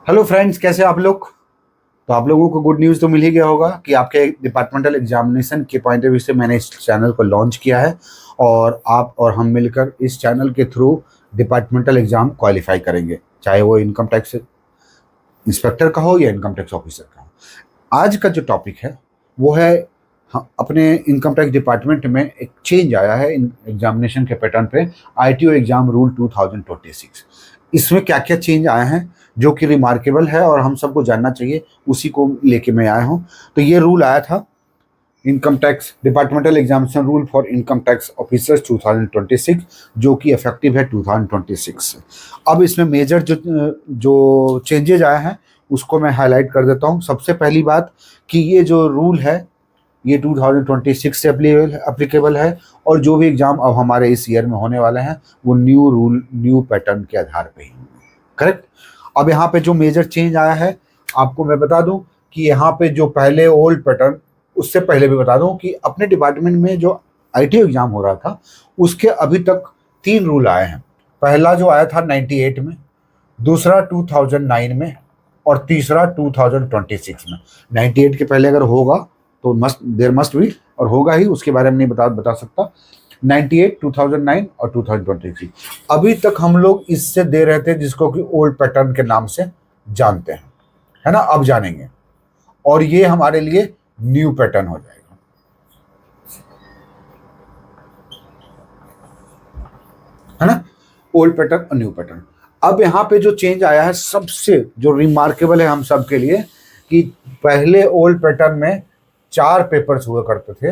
Hello friends, कैसे आप लोग। तो आप लोगों को गुड न्यूज़ तो मिल ही गया होगा कि आपके डिपार्टमेंटल एग्जामिनेशन के पॉइंट ऑफ व्यू से मैंने इस चैनल को लॉन्च किया है और आप और हम मिलकर इस चैनल के थ्रू डिपार्टमेंटल एग्जाम क्वालिफाई करेंगे, चाहे वो इनकम टैक्स इंस्पेक्टर का हो या इनकम टैक्स ऑफिसर का हो। आज का जो टॉपिक है वो है, हाँ, अपने इनकम टैक्स डिपार्टमेंट में एक चेंज आया है एग्जामिनेशन के पैटर्न पे। आईटीओ एग्जाम रूल 2026, इसमें क्या क्या चेंज आए हैं जो कि रिमार्केबल है और हम सबको जानना चाहिए, उसी को लेके मैं आया हूँ। तो ये रूल आया था, income tax departmental examination rule for income tax officers 2026, जो कि इफेक्टिव है 2026 से। अब इसमें मेजर जो जो चेंजेज आए हैं उसको मैं हाईलाइट कर देता हूँ। सबसे पहली बात कि ये जो रूल है ये 2026 से अप्लीकेबल है और जो भी एग्ज़ाम अब हमारे इस ईयर में होने वाले हैं वो न्यू रूल न्यू पैटर्न के आधार पे ही होंगे। करेक्ट। अब यहाँ पे जो मेजर चेंज आया है आपको मैं बता दूं कि यहाँ पे जो पहले ओल्ड पैटर्न, उससे पहले भी बता दूं कि अपने डिपार्टमेंट में जो आईटी एग्ज़ाम हो रहा था उसके अभी तक 3 रूल आए हैं। पहला जो आया था 98 में, दूसरा 2009 में और तीसरा 2026 में। 98 के पहले अगर होगा तो देर मस्ट बी, और होगा ही, उसके बारे में नहीं बता सकता। 98, 2009 और 2023 अभी तक हम लोग इससे दे रहे थे, जिसको कि ओल्ड पैटर्न के नाम से जानते हैं, है ना। अब जानेंगे और ये हमारे लिए न्यू पैटर्न हो जाएगा, है ना। ओल्ड पैटर्न और न्यू पैटर्न। अब यहाँ पे जो चेंज आया है सबसे जो रिमार्केबल है हम सब के लिए, कि पहले ओल्ड पैटर्न में 4 पेपर्स हुआ करते थे,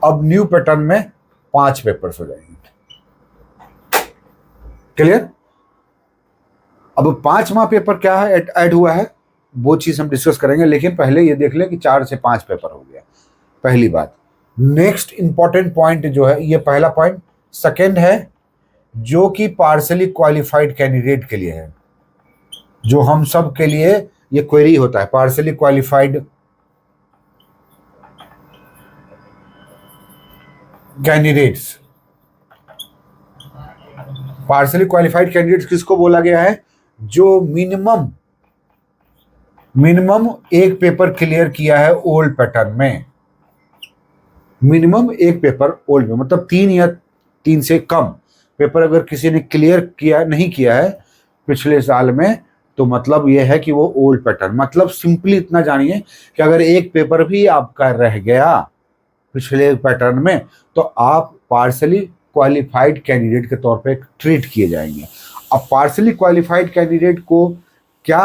अब न्यू पैटर्न में 5 पेपर्स हो जाएंगे। क्लियर। अब 5वां पेपर क्या है ऐड हुआ है वो चीज हम डिस्कस करेंगे, लेकिन पहले ये देख लें कि 4 से 5 पेपर हो गया, पहली बात। नेक्स्ट इंपॉर्टेंट पॉइंट जो है, ये पहला पॉइंट। सेकेंड है जो कि पार्सली क्वालिफाइड कैंडिडेट के लिए है, जो हम सब के लिए ये क्वेरी होता है, partially qualified candidates. Partially qualified candidates किसको बोला गया है? जो मिनिमम एक पेपर क्लियर किया है ओल्ड पैटर्न में। मिनिमम एक पेपर ओल्ड में, मतलब 3 या 3 से कम पेपर अगर किसी ने क्लियर किया नहीं किया है पिछले साल में, तो मतलब यह है कि वो ओल्ड पैटर्न। मतलब सिंपली इतना जानिए कि अगर एक पेपर भी आपका रह गया पिछले पैटर्न में तो आप पार्सली क्वालिफाइड कैंडिडेट के तौर पे ट्रीट किए जाएंगे। अब पार्सली क्वालिफाइड कैंडिडेट को क्या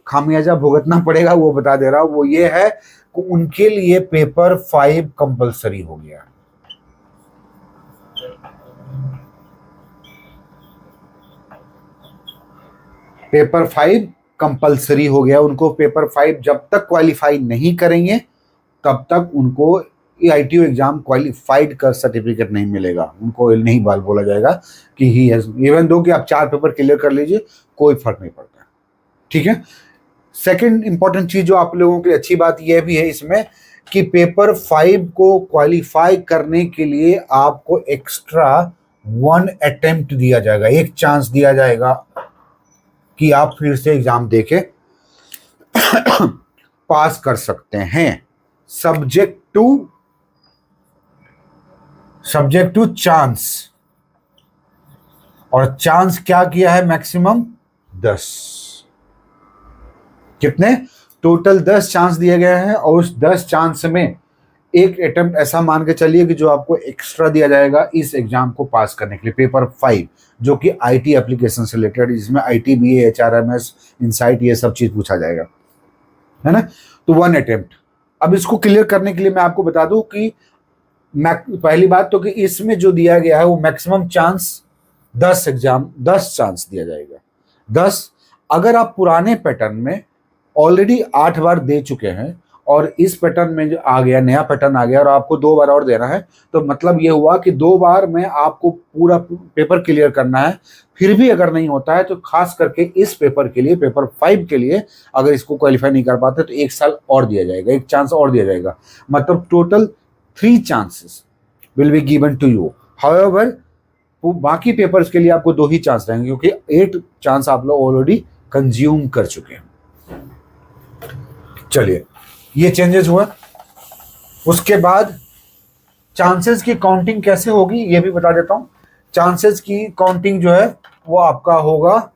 खामियाजा भुगतना पड़ेगा वो बता दे रहा हूं। वो ये है कि उनके लिए पेपर 5 कंपलसरी हो गया। पेपर 5 कंपलसरी हो गया। उनको पेपर 5 जब तक क्वालिफाई नहीं करेंगे तब तक उनको आईटीओ एग्जाम क्वालिफाइड का सर्टिफिकेट नहीं मिलेगा। उनको नहीं बोला जाएगा कि ही हैज, इवन दो कि आप 4 पेपर क्लियर कर लीजिए, कोई फर्क नहीं पड़ता। ठीक है। सेकंड इंपॉर्टेंट चीज जो आप लोगों के लिए अच्छी बात यह भी है इसमें, कि पेपर 5 को क्वालिफाई करने के लिए आपको एक्स्ट्रा 1 अटेम्प्ट दिया जाएगा, एक चांस दिया जाएगा कि आप फिर से एग्जाम देके पास कर सकते हैं, सब्जेक्ट टू चांस। और चांस क्या किया है? मैक्सिमम 10। कितने? टोटल 10 चांस दिए गए हैं और उस 10 चांस में एक अटेम्प्ट ऐसा मान के चलिए कि जो आपको एक्स्ट्रा दिया जाएगा इस एग्जाम को पास करने के लिए, पेपर 5, जो कि आईटी एप्लीकेशन से रिलेटेड, जिसमें आईटी बीए, एचआरएमएस, इनसाइट, ये सब चीज पूछा जाएगा, है ना। तो 1 अटेम्प्ट। अब इसको क्लियर करने के लिए मैं आपको बता दूं कि पहली बात तो कि इसमें जो दिया गया है वो मैक्सिमम चांस 10 चांस दिया जाएगा। 10। अगर आप पुराने पैटर्न में ऑलरेडी 8 बार दे चुके हैं और इस पैटर्न में जो आ गया, नया पैटर्न आ गया और आपको 2 बार और देना है, तो मतलब ये हुआ कि 2 बार में आपको पूरा पेपर क्लियर करना है। फिर भी अगर नहीं होता है तो खास करके इस पेपर के लिए, पेपर 5 के लिए, अगर इसको क्वालिफाई नहीं कर पाते तो 1 साल और दिया जाएगा, 1 चांस और दिया जाएगा। मतलब total 3 chances will be given to you. However, बाकी पेपर्स के लिए आपको 2 ही चांस रहेंगे, क्योंकि 8 चांस आप लोग ऑलरेडी कंज्यूम कर चुके हैं। चलिए, ये चेंजेस हुआ। उसके बाद चांसेस की काउंटिंग कैसे होगी ये भी बता देता हूं। चांसेस की काउंटिंग जो है वो आपका होगा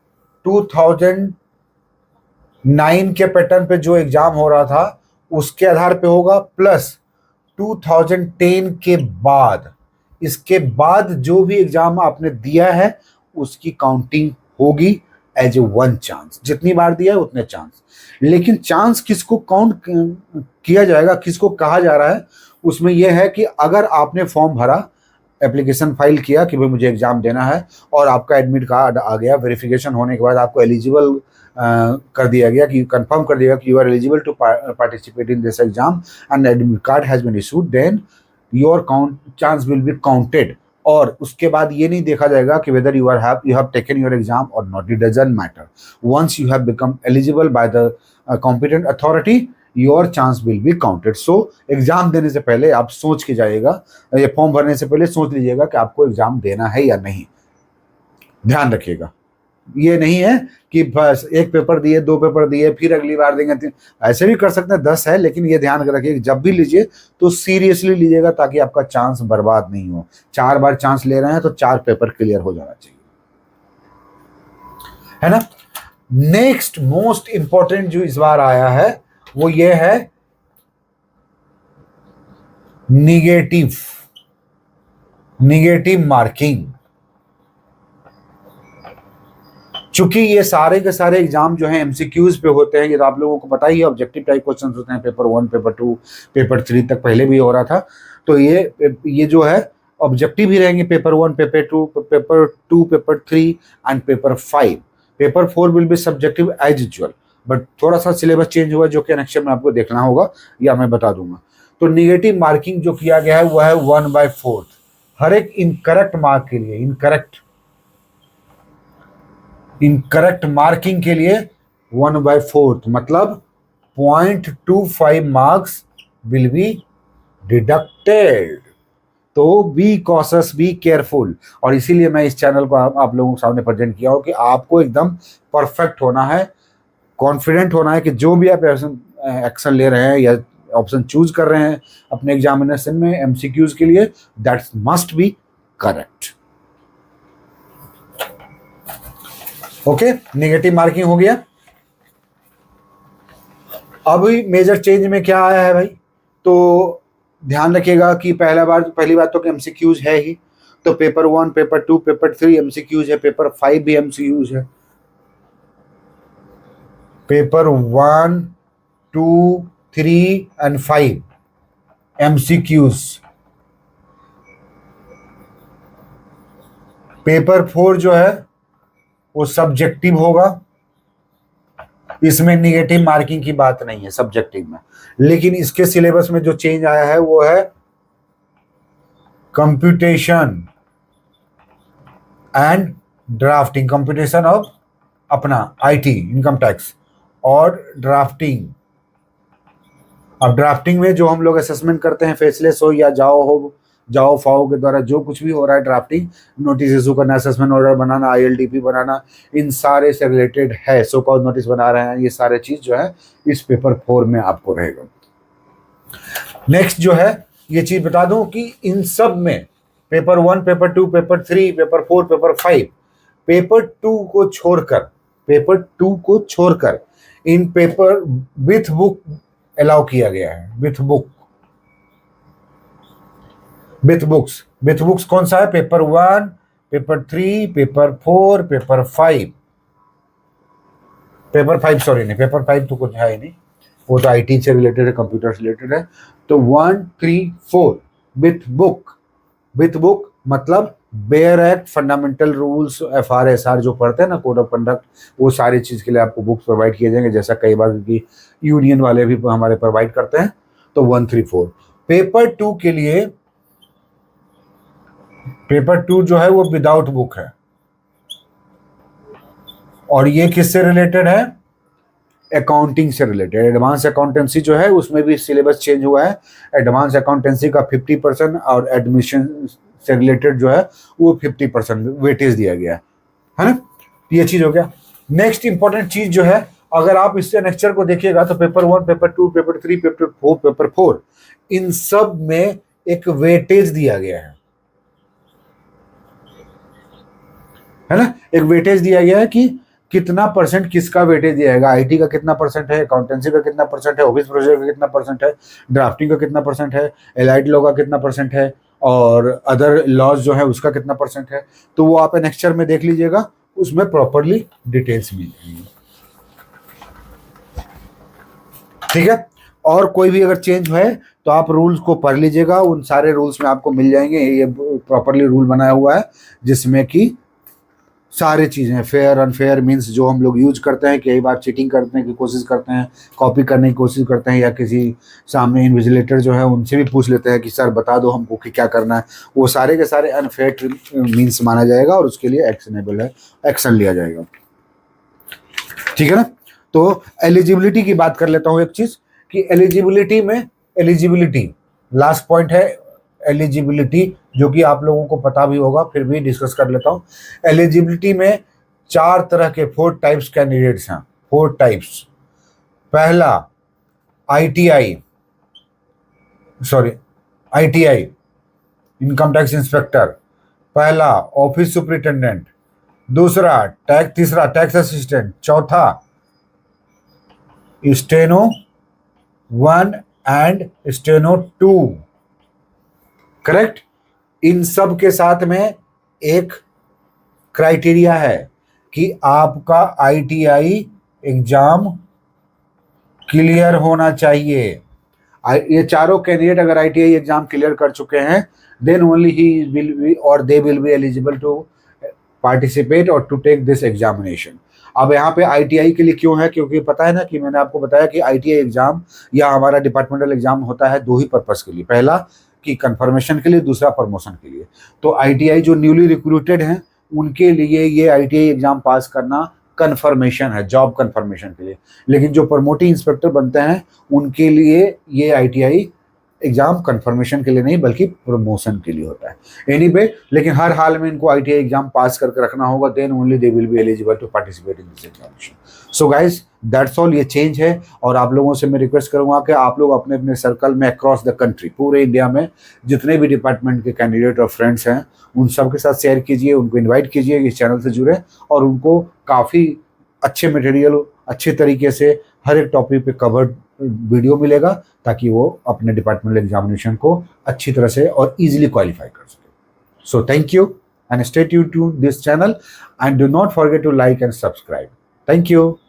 2009 के पैटर्न पे जो एग्जाम हो रहा था उसके आधार पे होगा, प्लस 2010 के बाद, इसके बाद जो भी एग्जाम आपने दिया है उसकी काउंटिंग होगी एज ए 1 चांस। जितनी बार दिया है उतने चांस। लेकिन चांस किसको काउंट किया जाएगा, किसको कहा जा रहा है, उसमें यह है कि अगर आपने फॉर्म भरा, एप्लीकेशन फाइल किया कि भाई मुझे एग्जाम देना है, और आपका एडमिट कार्ड आ गया, वेरिफिकेशन होने के बाद आपको एलिजिबल कर दिया गया, कि कंफर्म कर दिया कि you are eligible to participate in this exam and admit card has been issued, then your chance will be counted. और उसके बाद ये नहीं देखा जाएगा कि whether you have taken your exam और not, it doesn't matter. Once you have become eligible by the competent authority, your chance will be counted. So exam देने से पहले आप सोच के जाइएगा, ये फॉर्म भरने से पहले सोच लीजिएगा कि आपको एग्जाम देना है या नहीं। ध्यान रखिएगा, ये नहीं है कि बस 1 पेपर दिए, 2 पेपर दिए, फिर अगली बार देंगे, ऐसे भी कर सकते हैं, 10 है। लेकिन ये ध्यान रखिए जब भी लीजिए तो सीरियसली लीजिएगा, ताकि आपका चांस बर्बाद नहीं हो। 4 बार चांस ले रहे हैं तो 4 पेपर क्लियर हो जाना चाहिए, है ना। नेक्स्ट मोस्ट इंपॉर्टेंट जो इस बार आया है वो ये है निगेटिव मार्किंग। चूंकि ये सारे के सारे एग्जाम जो हैं एमसीक्यूज पे होते हैं, ये तो आप लोगों को पता ही है, ऑब्जेक्टिव टाइप क्वेश्चंस होते हैं, पेपर 1, पेपर 2, पेपर 3 तक पहले भी हो रहा था। तो ये जो है ऑब्जेक्टिव ही रहेंगे, paper 1, paper 2, paper 3 and paper 5। Paper 4 will be subjective as usual, but थोड़ा सा सिलेबस चेंज हुआ, जो कि नेक्स्ट में आपको देखना होगा या मैं बता दूंगा। तो निगेटिव मार्किंग जो किया गया है वो है 1/4 हर एक इनकरेक्ट मार्क के लिए। इनकरेक्ट मार्किंग के लिए 1/4 मतलब 0.25 मार्क्स विल बी डिडक्टेड। तो बी कॉशस, बी केयरफुल। और इसीलिए मैं इस चैनल को आप लोगों के सामने प्रेजेंट किया हूं कि आपको एकदम परफेक्ट होना है, कॉन्फिडेंट होना है कि जो भी आप एक्शन ले रहे हैं या ऑप्शन चूज कर रहे हैं अपने एग्जामिनेशन में एमसीक्यूज के लिए, that must be correct. Okay, negative marking हो गया। अभी मेजर चेंज में क्या आया है भाई, तो ध्यान रखिएगा कि पहली बात तो एमसीक्यूज है ही। तो पेपर 1, पेपर 2, पेपर 3 एमसीक्यूज है, पेपर 5 भी एमसीक्यूज है। Paper 1, 2, 3 and 5 MCQs. पेपर 4 जो है वो सब्जेक्टिव होगा, इसमें निगेटिव मार्किंग की बात नहीं है सब्जेक्टिव में। लेकिन इसके सिलेबस में जो चेंज आया है वो है computation and drafting, computation of अपना आईटी, इनकम टैक्स और ड्राफ्टिंग। अब ड्राफ्टिंग में जो हम लोग असेसमेंट करते हैं, फेसलेस हो या जाओ फाओ के द्वारा जो कुछ भी हो रहा है, ड्राफ्टिंग, नोटिस इशू करना, असेसमेंट ऑर्डर बनाना, आईएलटीपी बनाना, इन सारे से रिलेटेड है। सो कॉज नोटिस बना रहे हैं, ये सारे चीज जो है इस पेपर 4 में आपको रहेगा। नेक्स्ट जो है ये चीज बता दूं कि इन सब में paper 1, paper 2, paper 3, paper 4, paper 5, paper 2 को छोड़कर इन पेपर विथ बुक अलाउ किया गया है। विथ बुक्स कौन सा है? Paper 1, paper 3, paper 4, paper 5। Paper 5 sorry नहीं, पेपर 5 तो कुछ है ही नहीं, वो तो आईटी से रिलेटेड है, कंप्यूटर से रिलेटेड है। तो 1, 3, 4 विथ बुक मतलब bare act, fundamental rules, FRSR जो पढ़ते हैं ना, कोड ऑफ कंडक्ट, वो सारी चीज के लिए आपको बुक्स प्रोवाइड किए जाएंगे, जैसा कई बार की यूनियन वाले भी हमारे प्रोवाइड करते हैं। तो 1, 3, 4। पेपर 2 के लिए पेपर 2 जो है वो विदाउट बुक है, और ये किससे रिलेटेड है? अकाउंटिंग से रिलेटेड। एडवांस अकाउंटेंसी जो है उसमें भी सिलेबस चेंज हुआ है। एडवांस अकाउंटेंसी का 50% और एडमिशन से रिलेटेड जो है वो 50% वेटेज दिया गया है ना। ये चीज हो गया। नेक्स्ट इंपॉर्टेंट चीज जो है, अगर आप इससे नेक्चर को देखिएगा तो पेपर 1, पेपर 2, पेपर 3, पेपर 4 इन सब में एक वेटेज दिया गया है ना। एक वेटेज दिया गया है कि कितना परसेंट किसका वेटेज दिया जाएगा। आईटी का कितना परसेंट है, अकाउंटेंसी का कितना परसेंट है, ऑफिस प्रोजेक्ट का कितना परसेंट है, ड्राफ्टिंग का कितना परसेंट है, एलाइड लॉ का कितना परसेंट है, और अदर लॉज जो है उसका कितना परसेंट है। तो वो आप नेक्चर में देख लीजिएगा, उसमें प्रॉपरली डिटेल्स मिल जाएंगी। ठीक है। और कोई भी अगर चेंज है तो आप रूल्स को पढ़ लीजिएगा, उन सारे रूल्स में आपको मिल जाएंगे। ये प्रॉपरली रूल बनाया हुआ है जिसमें कि सारी चीज़ें फेयर अनफेयर मीन्स जो हम लोग यूज करते हैं, कई बार चीटिंग करने की कोशिश करते हैं, कॉपी करने की कोशिश करते हैं, या किसी सामने इन्विजिलेटर जो है उनसे भी पूछ लेते हैं कि सर बता दो हमको कि क्या करना है। वो सारे के सारे अनफेयर मीन्स माना जाएगा और उसके लिए एक्शनेबल है, एक्शन लिया जाएगा। ठीक है ना। तो एलिजिबिलिटी की बात कर लेता हूँ एक चीज़ कि एलिजिबिलिटी में लास्ट पॉइंट है एलिजिबिलिटी, जो कि आप लोगों को पता भी होगा, फिर भी डिस्कस कर लेता हूँ। एलिजिबिलिटी में 4 तरह के 4 टाइप्स कैंडिडेट्स हैं। 4 टाइप्स। पहला आईटीआई इनकम टैक्स इंस्पेक्टर, पहला ऑफिस सुपरिटेंडेंट, तीसरा टैक्स असिस्टेंट, चौथा स्टेनो 1 एंड स्टेनो 2। करेक्ट। इन सब के साथ में एक क्राइटेरिया है कि आपका आईटीआई एग्जाम क्लियर होना चाहिए। ये चारों कैंडिडेट अगर आईटीआई एग्जाम क्लियर कर चुके हैं देन ओनली ही विल बी और they will be eligible to participate और टू टेक दिस एग्जामिनेशन। अब यहाँ पे आईटीआई के लिए क्यों है, क्योंकि पता है ना कि मैंने आपको बताया कि आईटीआई एग्जाम या हमारा डिपार्टमेंटल एग्जाम होता है 2 ही पर्पस के लिए, पहला कि कंफर्मेशन के लिए, दूसरा प्रमोशन के लिए। तो आईटीआई जो न्यूली रिक्रूटेड हैं उनके लिए ये आईटीआई एग्जाम पास करना कंफर्मेशन है, जॉब कंफर्मेशन के लिए। लेकिन जो प्रमोटिंग इंस्पेक्टर बनते हैं उनके लिए ये आईटीआई एग्जाम कंफर्मेशन के लिए नहीं बल्कि प्रमोशन के लिए होता है। एनीवे, लेकिन हर हाल में इनको आईटीआई एग्जाम पास करके रखना होगा, then only they will be eligible to participate in this examination. So guys that's all. ये चेंज है और आप लोगों से मैं रिक्वेस्ट करूंगा कि आप लोग अपने अपने सर्कल में अक्रॉस द कंट्री, पूरे इंडिया में जितने भी डिपार्टमेंट के कैंडिडेट और फ्रेंड्स हैं उन सब के साथ शेयर कीजिए, उनको इन्वाइट कीजिए इस चैनल से जुड़े, और उनको काफ़ी अच्छे मटेरियल अच्छे तरीके से हर एक टॉपिक पे कवर्ड वीडियो मिलेगा ताकि वो अपने डिपार्टमेंटल एग्जामिनेशन को अच्छी तरह से और इजीली क्वालिफाई कर सके। So thank you and stay tuned to this channel and do not forget to like and subscribe. Thank you.